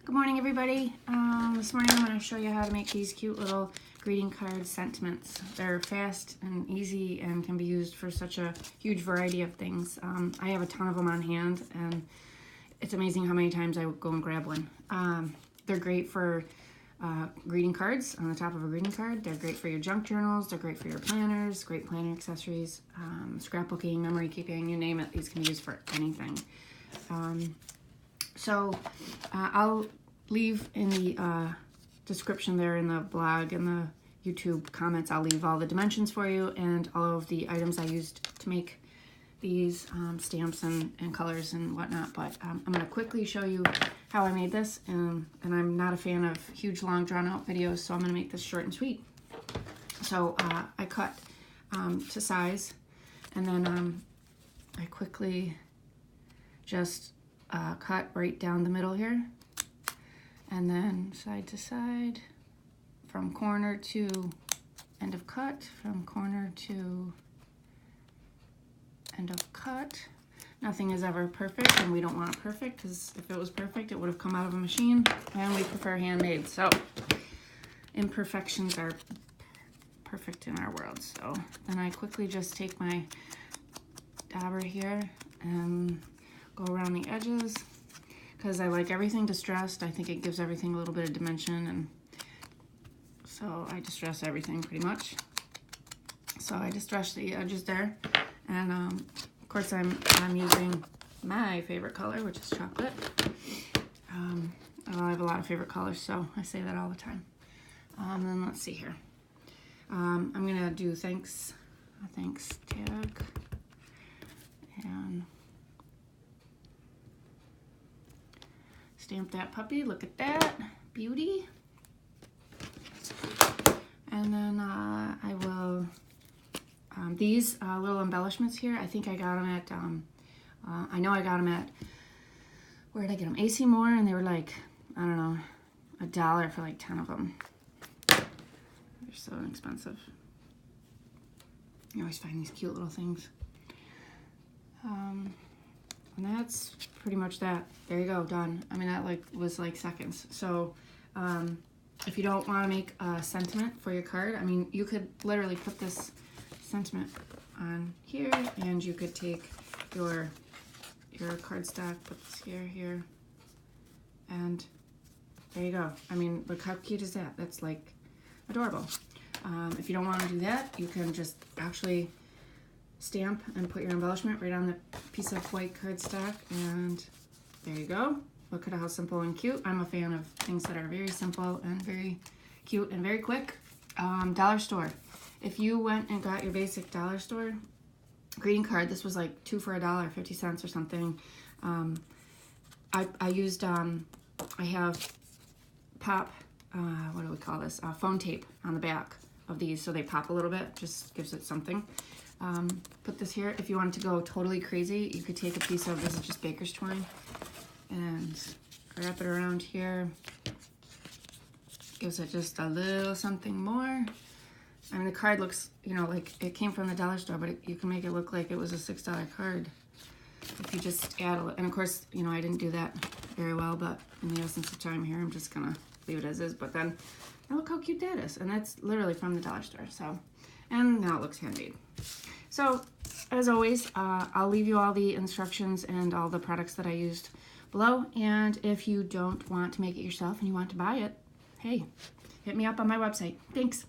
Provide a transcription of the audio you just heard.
Good morning, everybody. This morning I'm going to show you how to make these cute little greeting card sentiments. They're fast and easy and can be used for such a huge variety of things. I have a ton of them on hand, and it's amazing how many times I go and grab one. They're great for greeting cards on the top of a greeting card. They're great for your junk journals. They're great for your planners, great planner accessories, scrapbooking, memory keeping, you name it. These can be used for anything. I'll leave in the description there in the blog and the YouTube comments, I'll leave all the dimensions for you and all of the items I used to make these stamps and colors and whatnot. But I'm going to quickly show you how I made this, and I'm not a fan of huge, long, drawn-out videos, so I'm going to make this short and sweet. So I cut to size, and then I quickly just cut right down the middle here, and then side to side, from corner to end of cut, from corner to end of cut. Nothing is ever perfect, and we don't want it perfect, because if it was perfect, it would have come out of a machine, and we prefer handmade. So imperfections are perfect in our world. So then I quickly just take my dauber here and go around the edges, because I like everything distressed. I think it gives everything a little bit of dimension, and so I distress everything pretty much. So I distress the edges there, and of course I'm using my favorite color, which is chocolate. I have a lot of favorite colors, so I say that all the time. Then let's see here. I'm gonna do a thanks tag, and stamp that puppy. Look at that beauty. And then I will, these little embellishments here, I think I got them at, I know I got them at, where did I get them? AC Moore, and they were like, I don't know, $1 for like 10 of them. They're so inexpensive. You always find these cute little things. And that's pretty much that. There you go, done. I mean, that was like seconds. So if you don't want to make a sentiment for your card, I mean, you could literally put this sentiment on here, and you could take your cardstock, put this here, and there you go. I mean, look how cute is that? That's like adorable. If you don't want to do that, you can just actually stamp and put your embellishment right on the piece of white cardstock, and there you go. Look at how simple and cute. I'm a fan of things that are very simple and very cute and very quick. Dollar store. If you went and got your basic dollar store greeting card, this was like 2 for $1, 50 cents or something. I used, I have pop, what do we call this? Foam tape on the back of these, so they pop a little bit, just gives it something. Put this here. If you wanted to go totally crazy, you could take a piece of, this is just baker's twine, and wrap it around here. Gives it just a little something more. I mean, the card looks, you know, like it came from the dollar store, but you can make it look like it was a $6 card if you just add a little. And of course, you know, I didn't do that very well, but in the essence of time here, I'm just gonna leave it as is. But then, now look how cute that is. And that's literally from the dollar store. So, and now it looks handmade. So, as always, I'll leave you all the instructions and all the products that I used below. And if you don't want to make it yourself and you want to buy it, hey, hit me up on my website. Thanks.